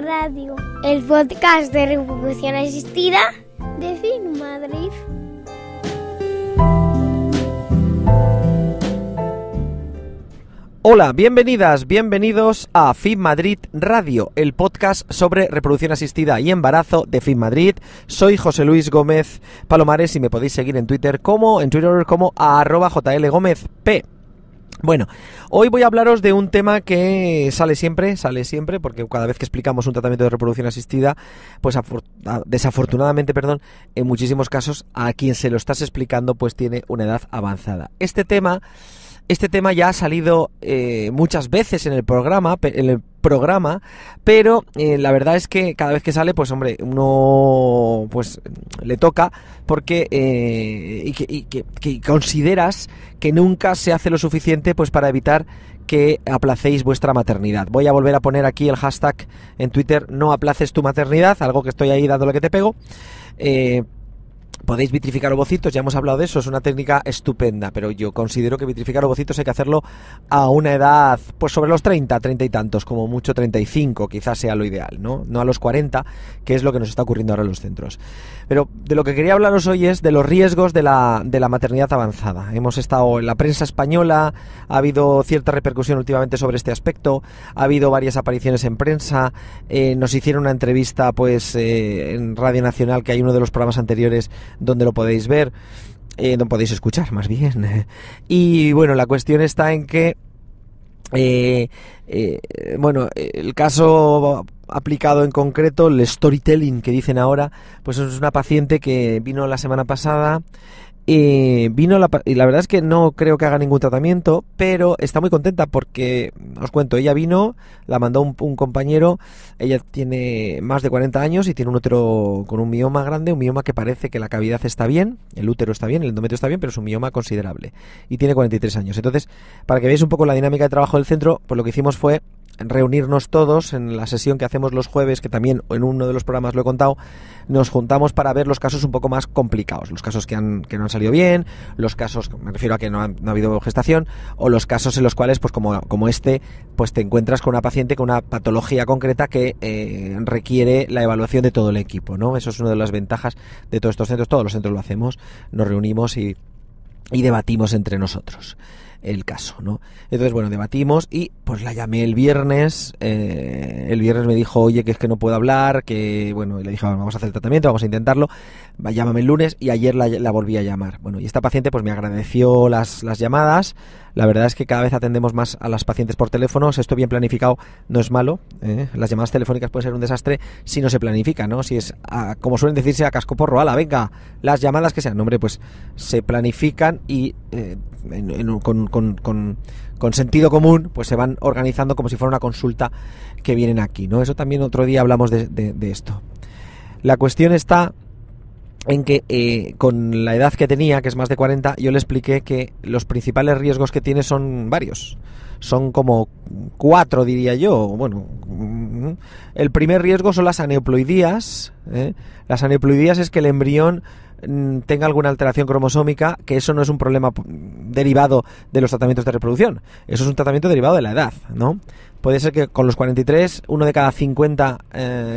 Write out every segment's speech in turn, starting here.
Radio, el podcast de reproducción asistida de FIM Madrid. Hola, bienvenidas, bienvenidos a FIM Madrid Radio, el podcast sobre reproducción asistida y embarazo de FIM Madrid. Soy José Luis Gómez Palomares y me podéis seguir en Twitter como @jlgomezp. Bueno, hoy voy a hablaros de un tema que sale siempre, porque cada vez que explicamos un tratamiento de reproducción asistida, pues desafortunadamente, en muchísimos casos a quien se lo estás explicando pues tiene una edad avanzada. Este tema ya ha salido muchas veces en el programa, pero la verdad es que cada vez que sale, pues hombre, uno pues le toca porque que consideras que nunca se hace lo suficiente pues para evitar que aplacéis vuestra maternidad. Voy a volver a poner aquí el hashtag en Twitter, no aplaces tu maternidad, algo que estoy ahí dándole que te pego. Podéis vitrificar ovocitos, ya hemos hablado de eso, es una técnica estupenda, pero yo considero que vitrificar ovocitos hay que hacerlo a una edad, pues sobre los 30 y tantos, como mucho 35, quizás sea lo ideal, ¿no? No a los 40, que es lo que nos está ocurriendo ahora en los centros. Pero de lo que quería hablaros hoy es de los riesgos de la maternidad avanzada. Hemos estado en la prensa española, ha habido cierta repercusión últimamente sobre este aspecto, ha habido varias apariciones en prensa, nos hicieron una entrevista pues en Radio Nacional, que hay uno de los programas anteriores donde lo podéis ver, donde podéis escuchar más bien. Y bueno, la cuestión está en que el caso aplicado en concreto, el storytelling que dicen ahora, pues es una paciente que vino la semana pasada. Y la verdad es que no creo que haga ningún tratamiento, pero está muy contenta porque, os cuento, ella vino, la mandó un compañero, ella tiene más de 40 años y tiene un útero con un mioma grande, un mioma que parece que la cavidad está bien, el útero está bien, el endometrio está bien, pero es un mioma considerable y tiene 43 años. Entonces, para que veáis un poco la dinámica de trabajo del centro, pues lo que hicimos fue reunirnos todos en la sesión que hacemos los jueves, que también en uno de los programas lo he contado. Nos juntamos para ver los casos un poco más complicados, los casos que no han salido bien, los casos, me refiero a que no ha habido gestación, o los casos en los cuales, pues como este, pues te encuentras con una paciente con una patología concreta que requiere la evaluación de todo el equipo, ¿no? Eso es una de las ventajas de todos estos centros. Todos los centros lo hacemos, nos reunimos y debatimos entre nosotros el caso, ¿no? Entonces, bueno, debatimos y pues la llamé el viernes. El viernes me dijo, oye, que es que no puedo hablar, que bueno, y le dije, vamos a hacer el tratamiento, vamos a intentarlo, llámame el lunes, y ayer la volví a llamar. Bueno, y esta paciente pues me agradeció las llamadas. La verdad es que cada vez atendemos más a las pacientes por teléfono. Esto bien planificado no es malo, ¿eh? Las llamadas telefónicas pueden ser un desastre si no se planifica, ¿no? Si es, como suelen decirse, a cascoporro, ala, venga, las llamadas que sean, hombre, pues se planifican y con sentido común, pues se van organizando como si fuera una consulta que vienen aquí, ¿no? Eso también otro día hablamos de esto. La cuestión está en que con la edad que tenía, que es más de 40, yo le expliqué que los principales riesgos que tiene son varios. Son como 4, diría yo. Bueno, el primer riesgo son las aneuploidías, ¿eh? Las aneuploidías es que el embrión tenga alguna alteración cromosómica, que eso no es un problema derivado de los tratamientos de reproducción, eso es un tratamiento derivado de la edad, ¿no? Puede ser que con los 43, uno de cada 50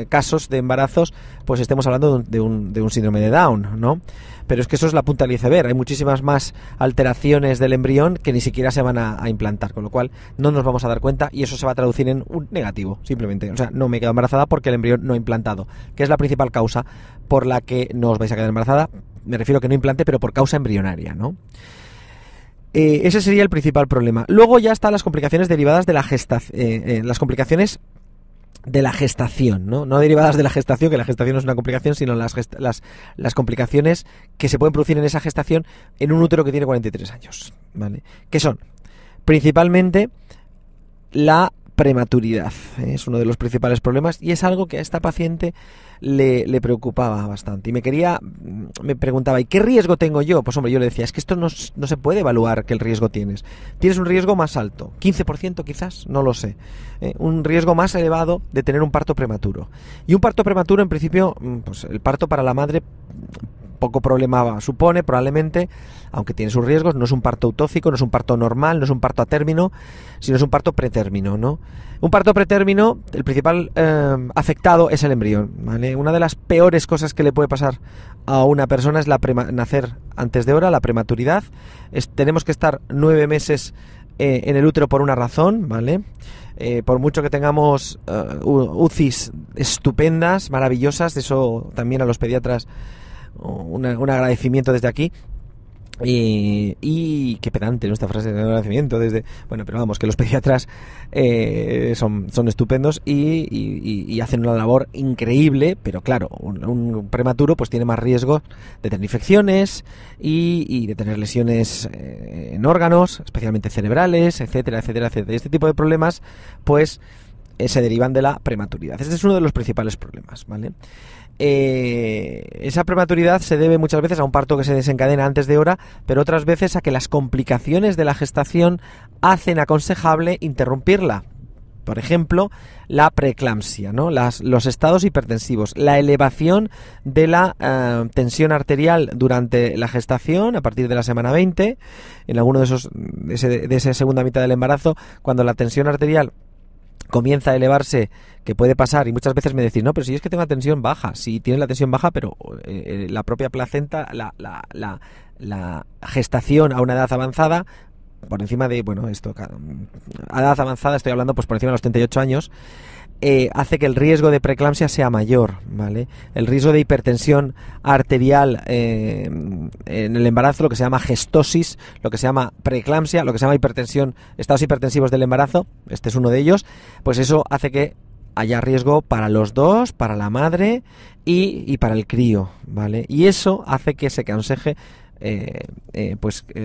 casos de embarazos, pues estemos hablando de un síndrome de Down, ¿no? Pero es que eso es la punta del iceberg. Hay muchísimas más alteraciones del embrión que ni siquiera se van a implantar, con lo cual no nos vamos a dar cuenta y eso se va a traducir en un negativo, simplemente. O sea, no me quedo embarazada porque el embrión no ha implantado, que es la principal causa por la que no os vais a quedar embarazada. Me refiero a que no implante, pero por causa embrionaria, ¿no? Ese sería el principal problema. Luego ya están las complicaciones derivadas de la gestación, las complicaciones de la gestación, ¿no? No derivadas de la gestación, que la gestación no es una complicación, sino las complicaciones que se pueden producir en esa gestación en un útero que tiene 43 años, ¿vale? Que son principalmente la prematuridad, es uno de los principales problemas y es algo que a esta paciente le preocupaba bastante y me preguntaba, ¿y qué riesgo tengo yo? Pues hombre, yo le decía, es que esto no se puede evaluar qué el riesgo tienes un riesgo más alto, 15% quizás, no lo sé, un riesgo más elevado de tener un parto prematuro, y un parto prematuro en principio, pues el parto para la madre poco problema supone probablemente, aunque tiene sus riesgos. No es un parto autóxico, no es un parto normal, no es un parto a término, sino es un parto pretérmino, ¿no? Un parto pretérmino, el principal afectado es el embrión, ¿vale? Una de las peores cosas que le puede pasar a una persona es nacer antes de hora, la prematuridad. Tenemos que estar 9 meses en el útero por una razón, ¿vale? Por mucho que tengamos UCIs estupendas, maravillosas, eso también a los pediatras un agradecimiento desde aquí. Y qué pedante, ¿no? Esta frase de agradecimiento desde... Bueno, pero vamos, que los pediatras son estupendos y hacen una labor increíble, pero claro, un prematuro pues tiene más riesgo de tener infecciones y de tener lesiones en órganos, especialmente cerebrales, etcétera, etcétera, etcétera. Y este tipo de problemas pues se derivan de la prematuridad. Este es uno de los principales problemas, ¿vale? Esa prematuridad se debe muchas veces a un parto que se desencadena antes de hora, pero otras veces a que las complicaciones de la gestación hacen aconsejable interrumpirla. Por ejemplo, la preeclampsia, ¿no? Los estados hipertensivos, la elevación de la tensión arterial durante la gestación a partir de la semana 20, en alguno de esa segunda mitad del embarazo, cuando la tensión arterial comienza a elevarse, que puede pasar, y muchas veces me decís, no, pero si es que tengo la tensión baja, si tienes la tensión baja, pero la propia placenta, la gestación a una edad avanzada, por encima de, bueno, a edad avanzada estoy hablando pues por encima de los 38 años, hace que el riesgo de preeclampsia sea mayor, ¿vale? El riesgo de hipertensión arterial en el embarazo, lo que se llama gestosis, lo que se llama preeclampsia, lo que se llama hipertensión, estados hipertensivos del embarazo, este es uno de ellos, pues eso hace que haya riesgo para los dos, para la madre y para el crío, ¿vale? Y eso hace que se aconseje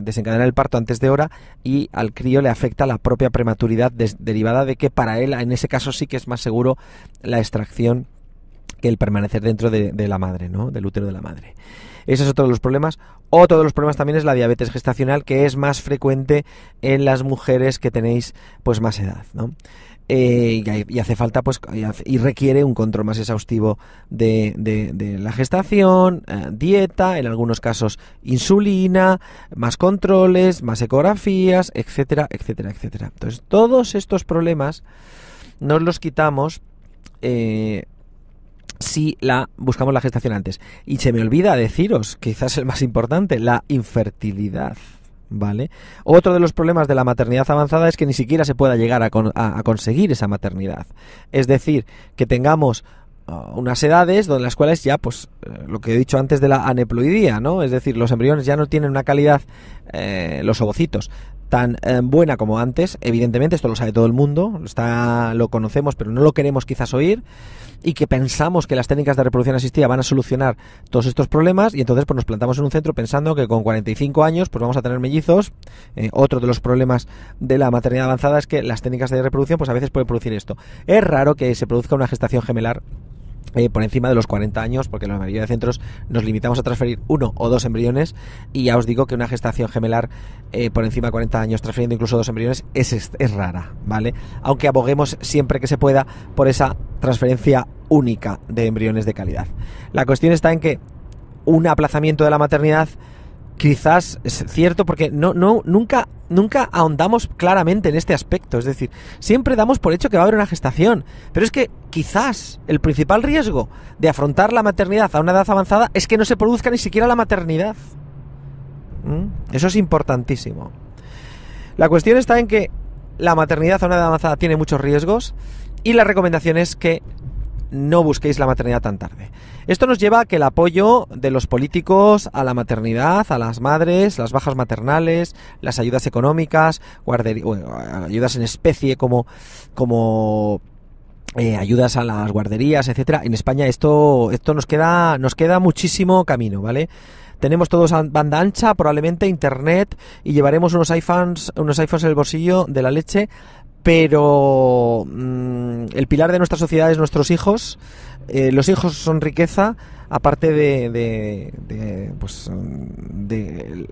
desencadenar el parto antes de hora, y al crío le afecta la propia prematuridad derivada de que para él en ese caso sí que es más seguro la extracción que el permanecer dentro de la madre, ¿no? Del útero de la madre. Ese es otro de los problemas. Otro de los problemas también es la diabetes gestacional, que es más frecuente en las mujeres que tenéis pues más edad, ¿no? Y hace falta pues y requiere un control más exhaustivo de la gestación, dieta, en algunos casos insulina, más controles, más ecografías, etcétera, etcétera, etcétera. Entonces todos estos problemas nos los quitamos si buscamos la gestación antes. Y se me olvida deciros, quizás el más importante, la infertilidad, ¿vale? Otro de los problemas de la maternidad avanzada es que ni siquiera se pueda llegar a conseguir esa maternidad. Es decir, que tengamos unas edades donde las cuales ya, pues, lo que he dicho antes de la aneploidía, ¿no? Es decir, los embriones ya no tienen una calidad, los ovocitos, tan buena como antes. Evidentemente, esto lo sabe todo el mundo, lo conocemos, pero no lo queremos quizás oír, y que pensamos que las técnicas de reproducción asistida van a solucionar todos estos problemas, y entonces pues nos plantamos en un centro pensando que con 45 años pues vamos a tener mellizos. Otro de los problemas de la maternidad avanzada es que las técnicas de reproducción pues a veces pueden producir esto. Es raro que se produzca una gestación gemelar por encima de los 40 años, porque en la mayoría de centros nos limitamos a transferir 1 o 2 embriones, y ya os digo que una gestación gemelar por encima de 40 años, transfiriendo incluso 2 embriones, es rara, ¿vale? Aunque aboguemos siempre que se pueda por esa transferencia única de embriones de calidad. La cuestión está en que un aplazamiento de la maternidad quizás es cierto, porque nunca ahondamos claramente en este aspecto. Es decir, siempre damos por hecho que va a haber una gestación, pero es que quizás el principal riesgo de afrontar la maternidad a una edad avanzada es que no se produzca ni siquiera la maternidad. Eso es importantísimo. La cuestión está en que la maternidad a una edad avanzada tiene muchos riesgos, y la recomendación es que no busquéis la maternidad tan tarde. Esto nos lleva a que el apoyo de los políticos a la maternidad, a las madres, las bajas maternales, las ayudas económicas, ayudas en especie como ayudas a las guarderías, etcétera. En España esto nos queda muchísimo camino, ¿vale? Tenemos todos banda ancha, probablemente internet, y llevaremos unos iPhones en el bolsillo de la leche, pero el pilar de nuestra sociedad es nuestros hijos. Los hijos son riqueza, aparte de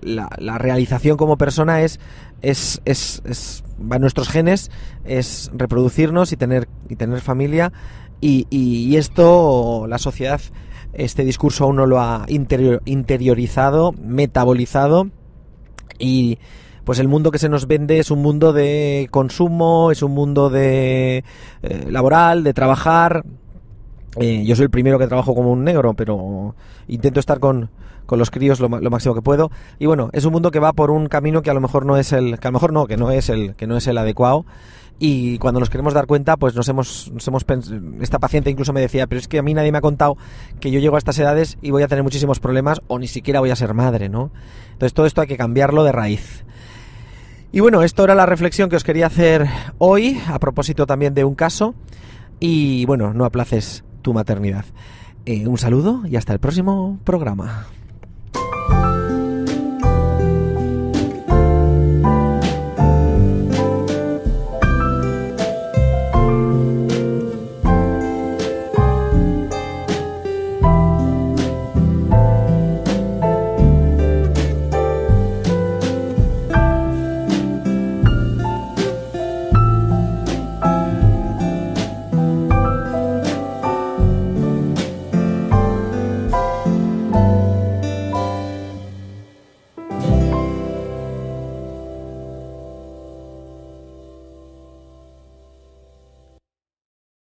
la realización como persona va en nuestros genes, es reproducirnos y tener familia, y esto la sociedad este discurso aún no lo ha interiorizado, metabolizado, y pues el mundo que se nos vende es un mundo de consumo, es un mundo de laboral, de trabajar. Yo soy el primero que trabajo como un negro, pero intento estar con los críos lo máximo que puedo. Y bueno, es un mundo que va por un camino que a lo mejor no es el adecuado. Y cuando nos queremos dar cuenta, pues esta paciente incluso me decía, pero es que a mí nadie me ha contado que yo llego a estas edades y voy a tener muchísimos problemas, o ni siquiera voy a ser madre, ¿no? Entonces todo esto hay que cambiarlo de raíz. Y bueno, esto era la reflexión que os quería hacer hoy, a propósito también de un caso. Y bueno, no aplaces tu maternidad. Un saludo y hasta el próximo programa.